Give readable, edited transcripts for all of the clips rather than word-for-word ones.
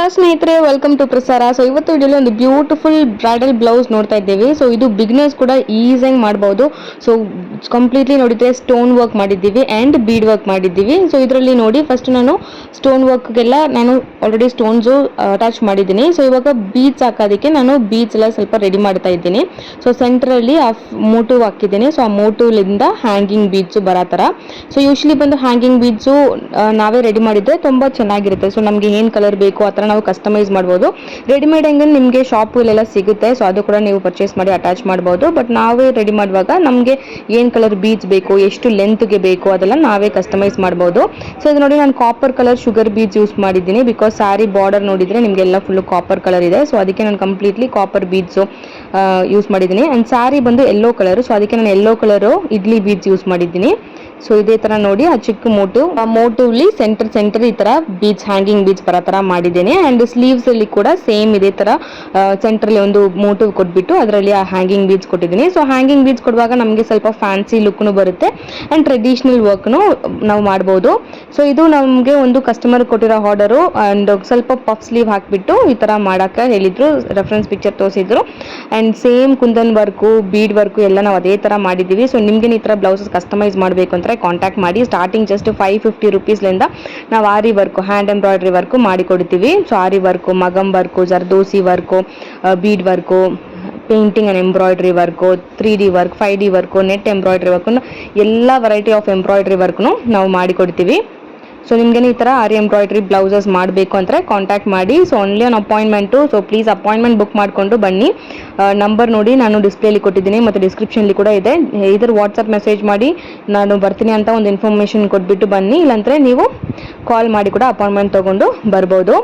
ನಮಸ್ಕಾರ ಸ್ನೇಹಿತರೆ, welcome to ಪ್ರಸಾರ. ಸೊ ಇವತ್ತು ವಿಡಿಯೋಲಿ ಒಂದು ಬ್ಯೂಟಿಫುಲ್ ಬ್ರೈಡಲ್ ಬ್ಲೌಸ್ ನೋಡ್ತಾ ಇದ್ದೇವೆ. ಸೊ ಇದು ಬಿಗ್ನರ್ಸ್ ಕೂಡ ಈಸಿಯಾಗಿ ಮಾಡಬಹುದು. ಸೊ ಕಂಪ್ಲೀಟ್ಲಿ ನೋಡಿದ್ರೆ ಸ್ಟೋನ್ ವರ್ಕ್ ಮಾಡಿದ್ದೀವಿ ಆ್ಯಂಡ್ ಬೀಡ್ ವರ್ಕ್ ಮಾಡಿದ್ದೀವಿ. ಸೊ ಇದರಲ್ಲಿ ನೋಡಿ, ಫಸ್ಟ್ ನಾನು ಸ್ಟೋನ್ ವರ್ಕ್ಗೆಲ್ಲ ನಾನು ಆಲ್ರೆಡಿ ಸ್ಟೋನ್ಸು ಅಟ್ಯಾಚ್ ಮಾಡಿದ್ದೀನಿ. ಸೊ ಇವಾಗ ಬೀಡ್ಸ್ ಹಾಕೋದಕ್ಕೆ ನಾನು ಬೀಡ್ಸ್ ಎಲ್ಲ ಸ್ವಲ್ಪ ರೆಡಿ ಮಾಡ್ತಾ ಇದ್ದೀನಿ. ಸೊ ಸೆಂಟ್ರಲ್ಲಿ ಆ ಮೋಟಿವ್ ಹಾಕಿದ್ದೀನಿ. ಸೊ ಆ ಮೋಟಿವ್ಲಿಂದ ಹ್ಯಾಂಗಿಂಗ್ ಬೀಡ್ಸು ಬರೋ ಥರ. ಸೊ ಯೂಶ್ವಲಿ ಬಂದು ಹ್ಯಾಂಗಿಂಗ್ ಬೀಡ್ಸು ನಾವೇ ರೆಡಿ ಮಾಡಿದರೆ ತುಂಬ ಚೆನ್ನಾಗಿರುತ್ತೆ. ಸೊ ನಮಗೆ ಏನು ಕಲರ್ ಬೇಕು ಆ ಥರ ನಾವು ಕಸ್ಟಮೈಸ್ ಮಾಡ್ಬೋದು. ರೆಡಿಮೇಡ್ ಹೆಂಗೆ ನಿಮಗೆ ಶಾಪಲ್ಲೆಲ್ಲ ಸಿಗುತ್ತೆ. ಸೊ ಅದು ಕೂಡ ನೀವು ಪರ್ಚೇಸ್ ಮಾಡಿ ಅಟ್ಯಾಚ್ ಮಾಡ್ಬೋದು. ಬಟ್ ನಾವೇ ರೆಡಿ ಮಾಡುವಾಗ ನಮಗೆ ಏನು ಕಲರ್ ಬೀಡ್ಸ್ ಬೇಕು, ಎಷ್ಟು ಲೆಂತ್ಗೆ ಬೇಕು, ಅದೆಲ್ಲ ನಾವೇ ಕಸ್ಟಮೈಸ್ ಮಾಡ್ಬೋದು. ಸೊ ಇದು ನೋಡಿ, ನಾನು copper colour sugar beads use ಮಾಡಿದ್ದೀನಿ. ಬಿಕಾಸ್ ಸ್ಯಾರಿ ಬಾರ್ಡರ್ ನೋಡಿದರೆ ನಿಮಗೆಲ್ಲ ಫುಲ್ಲು ಕಾಪರ್ ಕಲರ್ ಇದೆ. ಸೊ ಅದಕ್ಕೆ ನಾನು ಕಂಪ್ಲೀಟ್ಲಿ ಕಾಪರ್ ಬೀಡ್ಸು ಯೂಸ್ ಮಾಡಿದ್ದೀನಿ. ಆ್ಯಂಡ್ ಸ್ಯಾರಿ ಬಂದು ಯೆಲ್ಲೋ ಕಲರು. ಸೊ ಅದಕ್ಕೆ ನಾನು yellow colour idli beads use ಮಾಡಿದ್ದೀನಿ. ಸೊ ಇದೇ ಥರ ನೋಡಿ, ಆ ಚಿಕ್ಕ ಮೋಟಿವ್, ಆ ಮೋಟಿವ್ಲಿ ಸೆಂಟರ್ ಈ ಥರ ಬೀಡ್ಸ್, ಹ್ಯಾಂಗಿಂಗ್ ಬೀಡ್ಸ್ ಬರೋ ಥರ ಮಾಡಿದ್ದೇನೆ. ಆ್ಯಂಡ್ ಸ್ಲೀವ್ಸಲ್ಲಿ ಕೂಡ ಸೇಮ್ ಇದೇ ಥರ ಸೆಂಟ್ರಲ್ಲಿ ಒಂದು ಮೋಟಿವ್ ಕೊಟ್ಬಿಟ್ಟು ಅದರಲ್ಲಿ ಆ ಹ್ಯಾಂಗಿಂಗ್ ಬೀಡ್ಸ್ ಕೊಟ್ಟಿದ್ದೀನಿ. ಸೊ ಹ್ಯಾಂಗಿಂಗ್ ಬೀಡ್ಸ್ ಕೊಡುವಾಗ ನಮಗೆ ಸ್ವಲ್ಪ ಫ್ಯಾನ್ಸಿ ಲುಕ್ನು ಬರುತ್ತೆ ಆ್ಯಂಡ್ ಟ್ರೆಡಿಷ್ನಲ್ ವರ್ಕ್ನು ನಾವು ಮಾಡ್ಬೋದು. ಸೊ ಇದು ನಮಗೆ ಒಂದು ಕಸ್ಟಮರ್ ಕೊಟ್ಟಿರೋ ಆರ್ಡರು. ಆ್ಯಂಡ್ ಸ್ವಲ್ಪ ಪಫ್ ಸ್ಲೀವ್ ಹಾಕಿಬಿಟ್ಟು ಈ ಥರ ಮಾಡೋಕ್ಕೆ ಹೇಳಿದರು, ರೆಫರೆನ್ಸ್ ಪಿಕ್ಚರ್ ತೋರಿಸಿದ್ರು. And same kundan work, bead work ಎಲ್ಲ ನಾವು ಅದೇ ಥರ ಮಾಡಿದ್ದೀವಿ. ಸೊ ನಿಮಗೆ ಈ ಥರ ಬ್ಲೌಸಸ್ ಕಸ್ಟಮೈಸ್ ಮಾಡಬೇಕು ಅಂತ ಕಾಂಟ್ಯಾಕ್ಟ್ ಮಾಡಿ. ಸ್ಟಾರ್ಟಿಂಗ್ ಜಸ್ಟ್ 550 ರೂಪೀಸ್ಲಿಂದ ನಾವು aari work, hand embroidery work ಮಾಡಿಕೊಡ್ತೀವಿ. So aari work, maggam work, zardozi work, bead work, painting and embroidery work, 3D work, 5D work, net embroidery work, ಎಲ್ಲ ವೆರೈಟಿ ಆಫ್ ಎಂಬ್ರಾಯ್ಡ್ರಿ ವರ್ಕ್ನು ನಾವು ಮಾಡಿಕೊಡ್ತೀವಿ. ಸೊ ನಿಮಗೆ ಈ ಥರ ಆರಿ ಎಂಬ್ರಾಯ್ಡ್ರಿ ಬ್ಲೌಸಸ್ ಮಾಡಬೇಕು ಅಂದರೆ ಕಾಂಟ್ಯಾಕ್ಟ್ ಮಾಡಿ. So only on appointment. So please appointment book ಮಾಡಿಕೊಂಡು ಬನ್ನಿ. ನಂಬರ್ ನೋಡಿ ನಾನು ಡಿಸ್ಪ್ಲೇಲಿ ಕೊಟ್ಟಿದ್ದೀನಿ ಮತ್ತು ಡಿಸ್ಕ್ರಿಪ್ಷನ್ಲಿ ಕೂಡ ಇದೆ. ಇದರ ವಾಟ್ಸಪ್ ಮೆಸೇಜ್ ಮಾಡಿ ನಾನು ಬರ್ತೀನಿ ಅಂತ ಒಂದು ಇನ್ಫಾರ್ಮೇಷನ್ ಕೊಟ್ಬಿಟ್ಟು ಬನ್ನಿ. ಇಲ್ಲಾಂದರೆ ನೀವು ಕಾಲ್ ಮಾಡಿ ಕೂಡ ಅಪಾಯಿಂಟ್ಮೆಂಟ್ ತೊಗೊಂಡು ಬರ್ಬೋದು.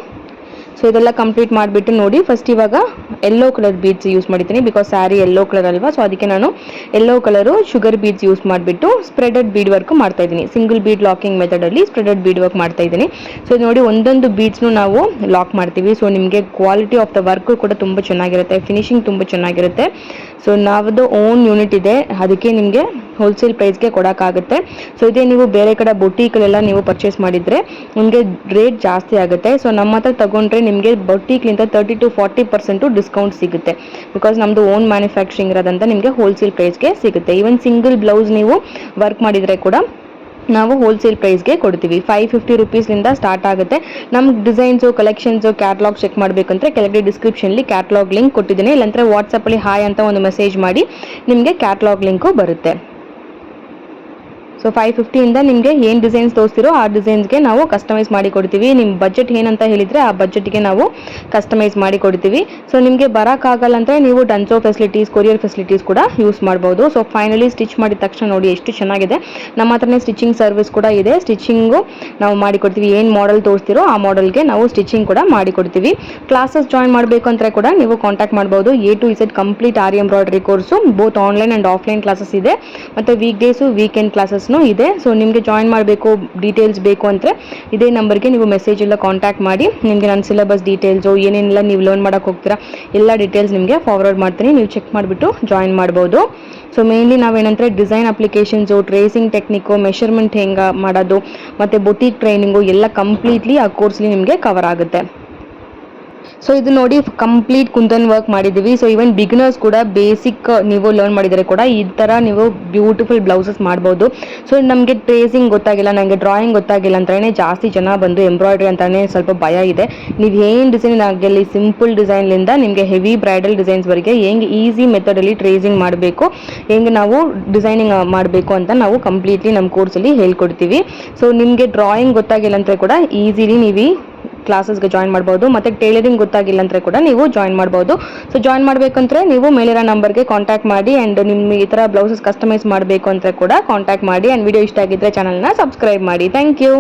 ಸೊ ಇದೆಲ್ಲ ಕಂಪ್ಲೀಟ್ ಮಾಡಿಬಿಟ್ಟು ನೋಡಿ, ಫಸ್ಟ್ ಇವಾಗ ಯೆಲ್ಲೋ ಕಲರ್ ಬೀಡ್ಸ್ ಯೂಸ್ ಮಾಡಿದ್ದೀನಿ. ಬಿಕಾಸ್ ಸ್ಯಾರಿ ಯೆಲ್ಲೋ ಕಲರ್ ಅಲ್ವಾ. ಸೊ ಅದಕ್ಕೆ ನಾನು yellow colour sugar beads use ಮಾಡಿಬಿಟ್ಟು ಸ್ಪ್ರೆಡೆಡ್ ಬೀಡ್ ವರ್ಕ್ ಮಾಡ್ತಾ ಇದ್ದೀನಿ. ಸಿಂಗಲ್ ಬೀಡ್ ಲಾಕಿಂಗ್ ಮೆಥಡಲ್ಲಿ ಸ್ಪ್ರೆಡೆಡ್ ಬೀಡ್ ವರ್ಕ್ ಮಾಡ್ತಾ ಇದ್ದೀನಿ. ಸೊ ನೋಡಿ, ಒಂದೊಂದು ಬೀಡ್ಸ್ನು ನಾವು ಲಾಕ್ ಮಾಡ್ತೀವಿ. ಸೊ ನಿಮಗೆ ಕ್ವಾಲಿಟಿ ಆಫ್ ದ ವರ್ಕು ಕೂಡ ತುಂಬ ಚೆನ್ನಾಗಿರುತ್ತೆ, ಫಿನಿಶಿಂಗ್ ತುಂಬ ಚೆನ್ನಾಗಿರುತ್ತೆ. ಸೊ ನಾವದು ಓನ್ ಯೂನಿಟ್ ಇದೆ, ಅದಕ್ಕೆ ನಿಮಗೆ ಹೋಲ್ಸೇಲ್ ಪ್ರೈಸ್ಗೆ ಕೊಡೋಕ್ಕಾಗುತ್ತೆ. ಸೊ ಇದೇ ನೀವು ಬೇರೆ ಕಡೆ ಬೊಟೀಕಲ್ಲೆಲ್ಲ ನೀವು ಪರ್ಚೇಸ್ ಮಾಡಿದರೆ ನಿಮಗೆ ರೇಟ್ ಜಾಸ್ತಿ ಆಗುತ್ತೆ. ಸೊ ನಮ್ಮ ಹತ್ರ ತಗೊಂಡ್ರೆ ನಿಮಗೆ ಬೊಟೀಕ್ಲಿಂದ 30 to 40% ಡಿಸ್ಕೌಂಟ್ ಸಿಗುತ್ತೆ. ಬಿಕಾಸ್ ನಮ್ಮದು ಓನ್ ಮ್ಯಾನುಫ್ಯಾಕ್ಚರಿಂಗ್ ಇರೋದಂತ ನಿಮಗೆ ಹೋಲ್ಸೇಲ್ ಪ್ರೈಸ್ಗೆ ಸಿಗುತ್ತೆ. ಈವನ್ ಸಿಂಗಲ್ ಬ್ಲೌಸ್ ನೀವು ವರ್ಕ್ ಮಾಡಿದರೆ ಕೂಡ ನಾವು ಹೋಲ್ಸೇಲ್ ಪ್ರೈಸ್ಗೆ ಕೊಡ್ತೀವಿ. 550 ರೂಪೀಸ್ಲಿಂದ ಸ್ಟಾರ್ಟ್ ಆಗುತ್ತೆ. ನಮ್ಗೆ ಡಿಸೈನ್ಸು, ಕಲೆಕ್ಷನ್ಸು, ಕ್ಯಾಟ್ಲಾಗ್ ಚೆಕ್ ಮಾಡಬೇಕಂದ್ರೆ ಕೆಳಗಡೆ ಡಿಸ್ಕ್ರಿಪ್ಷನ್ಲಿ ಕ್ಯಾಟ್ಲಾಗ್ ಲಿಂಕ್ ಕೊಟ್ಟಿದ್ದೀನಿ. ಇಲ್ಲಾಂದರೆ ವಾಟ್ಸಪ್ಪಲ್ಲಿ ಹಾಯ್ ಅಂತ ಒಂದು ಮೆಸೇಜ್ ಮಾಡಿ ನಿಮಗೆ ಕ್ಯಾಟ್ಲಾಗ್ ಲಿಂಕು ಬರುತ್ತೆ. ಸೊ 550ಇಂದ ನಿಮಗೆ ಏನು ಡಿಸೈನ್ಸ್ ತೋರಿಸ್ತಿರೋ ಆ ಡಿಸೈನ್ಸ್ಗೆ ನಾವು ಕಸ್ಟಮೈಸ್ ಮಾಡಿ ಕೊಡ್ತೀವಿ. ನಿಮ್ಮ ಬಜೆಟ್ ಏನಂತ ಹೇಳಿದರೆ ಆ ಬಜೆಟ್ಗೆ ನಾವು ಕಸ್ಟಮೈಸ್ ಮಾಡಿ ಕೊಡ್ತೀವಿ. ಸೊ ನಿಮಗೆ ಬರೋಕ್ಕಾಗಲ್ಲ ಅಂದರೆ ನೀವು ಡನ್ಸೋ ಫೆಸಿಲಿಟೀಸ್, ಕೊರಿಯರ್ ಫೆಸಿಲಿಟೀಸ್ ಕೂಡ ಯೂಸ್ ಮಾಡ್ಬೋದು. ಸೊ ಫೈನಲಿ ಸ್ಟಿಚ್ ಮಾಡಿದ ತಕ್ಷಣ ನೋಡಿ ಎಷ್ಟು ಚೆನ್ನಾಗಿದೆ. ನಮ್ಮ ಹತ್ರನೇ ಸ್ಟಿಚಿಂಗ್ ಸರ್ವಿಸ್ ಕೂಡ ಇದೆ. ಸ್ಟಿಚಿಂಗು ನಾವು ಮಾಡಿಕೊಡ್ತೀವಿ. ಏನು ಮಾಡೆಲ್ ತೋರಿಸ್ತಿರೋ ಆ ಮಾಡೆಲ್ಗೆ ನಾವು ಸ್ಟಿಚಿಂಗ್ ಕೂಡ ಮಾಡಿಕೊಡ್ತೀವಿ. ಕ್ಲಾಸಸ್ ಜಾಯಿನ್ ಮಾಡಬೇಕು ಅಂದರೆ ಕೂಡ ನೀವು ಕಾಂಟ್ಯಾಕ್ಟ್ ಮಾಡ್ಬೋದು. A to Z complete aari embroidery course both online and offline classes ಇದೆ. ಮತ್ತು ವೀಕ್ ಡೇಸು, ವೀಕೆಂಡ್ ಕ್ಲಾಸಸ್ ಇದೆ. ಸೊ ನಿಮಗೆ ಜಾಯಿನ್ ಮಾಡಬೇಕು, ಡೀಟೇಲ್ಸ್ ಬೇಕು ಅಂದರೆ ಇದೇ ನಂಬರ್ಗೆ ನೀವು ಮೆಸೇಜ್ ಎಲ್ಲ ಕಾಂಟ್ಯಾಕ್ಟ್ ಮಾಡಿ. ನಿಮಗೆ ನನ್ನ ಸಿಲೆಬಸ್ ಡೀಟೇಲ್ಸು, ಏನೇನೆಲ್ಲ ನೀವು ಲರ್ನ್ ಮಾಡೋಕ್ಕೆ ಹೋಗ್ತೀರಾ ಎಲ್ಲ ಡೀಟೇಲ್ಸ್ ನಿಮಗೆ ಫಾರ್ವರ್ಡ್ ಮಾಡ್ತೀನಿ. ನೀವು ಚೆಕ್ ಮಾಡಿಬಿಟ್ಟು ಜಾಯಿನ್ ಮಾಡ್ಬೋದು. ಸೊ ಮೇನ್ಲಿ ನಾವೇನಂದರೆ design applications, tracing technique, measurement ಹೆಂಗೆ ಮಾಡೋದು ಮತ್ತು ಬೊಟೀಕ್ ಟ್ರೈನಿಂಗು ಎಲ್ಲ ಕಂಪ್ಲೀಟ್ಲಿ ಆ ಕೋರ್ಸ್ಲಿ ನಿಮಗೆ ಕವರ್ ಆಗುತ್ತೆ. ಸೊ ಇದು ನೋಡಿ, ಕಂಪ್ಲೀಟ್ ಕುಂದನ್ ವರ್ಕ್ ಮಾಡಿದ್ದೀವಿ. ಸೊ ಈವನ್ ಬಿಗಿನರ್ಸ್ ಕೂಡ ಬೇಸಿಕ್ ನೀವು ಲರ್ನ್ ಮಾಡಿದರೆ ಕೂಡ ಈ ಥರ ನೀವು ಬ್ಯೂಟಿಫುಲ್ ಬ್ಲೌಸಸ್ ಮಾಡ್ಬೋದು. ಸೊ ನಮಗೆ ಟ್ರೇಸಿಂಗ್ ಗೊತ್ತಾಗಿಲ್ಲ, ನನಗೆ ಡ್ರಾಯಿಂಗ್ ಗೊತ್ತಾಗಿಲ್ಲ ಅಂತಲೇ ಜಾಸ್ತಿ ಜನ ಬಂದು ಎಂಬ್ರಾಯ್ಡ್ರಿ ಅಂತಲೇ ಸ್ವಲ್ಪ ಭಯ ಇದೆ. ನೀವು ಏನು ಡಿಸೈನ್ ಆಗಲಿ, ಸಿಂಪಲ್ ಡಿಸೈನ್ಲಿಂದ ನಿಮಗೆ ಹೆವಿ ಬ್ರೈಡಲ್ ಡಿಸೈನ್ಸ್ವರೆಗೆ ಹೆಂಗೆ ಈಸಿ ಮೆಥಡಲ್ಲಿ ಟ್ರೇಸಿಂಗ್ ಮಾಡಬೇಕು, ಹೆಂಗೆ ನಾವು ಡಿಸೈನಿಂಗ್ ಮಾಡಬೇಕು ಅಂತ ನಾವು ಕಂಪ್ಲೀಟ್ಲಿ ನಮ್ಮ ಕೋರ್ಸಲ್ಲಿ ಹೇಳ್ಕೊಡ್ತೀವಿ. ಸೊ ನಿಮಗೆ ಡ್ರಾಯಿಂಗ್ ಗೊತ್ತಾಗಿಲ್ಲ ಅಂದರೆ ಕೂಡ ಈಸಿಲಿ ನೀವು ಕ್ಲಾಸಸ್ಗೆ ಜಾಯಿನ್ ಮಾಡ್ಬೋದು. ಮತ್ತು ಟೈಲರಿಂಗ್ ಗೊತ್ತಾಗಿಲ್ಲ ಅಂದರೆ ಕೂಡ ನೀವು ಜಾಯಿನ್ ಮಾಡ್ಬೋದು. ಸೊ ಜಾಯಿನ್ ಮಾಡಬೇಕಂದ್ರೆ ನೀವು ಮೇಲಿರೋ ನಂಬರ್ಗೆ ಕಾಂಟ್ಯಾಕ್ಟ್ ಮಾಡಿ. ಆ್ಯಂಡ್ ನಿಮ್ಮ ಈ ಥರ ಬ್ಲೌಸಸ್ ಕಸ್ಟಮೈಸ್ ಮಾಡಬೇಕು ಅಂದರೆ ಕೂಡ ಕಾಂಟ್ಯಾಕ್ಟ್ ಮಾಡಿ. ಆ್ಯಂಡ್ ವಿಡಿಯೋ ಇಷ್ಟ ಆಗಿದ್ದರೆ ಚಾನಲ್ನ ಸಬ್ಸ್ಕ್ರೈಬ್ ಮಾಡಿ. Thank you.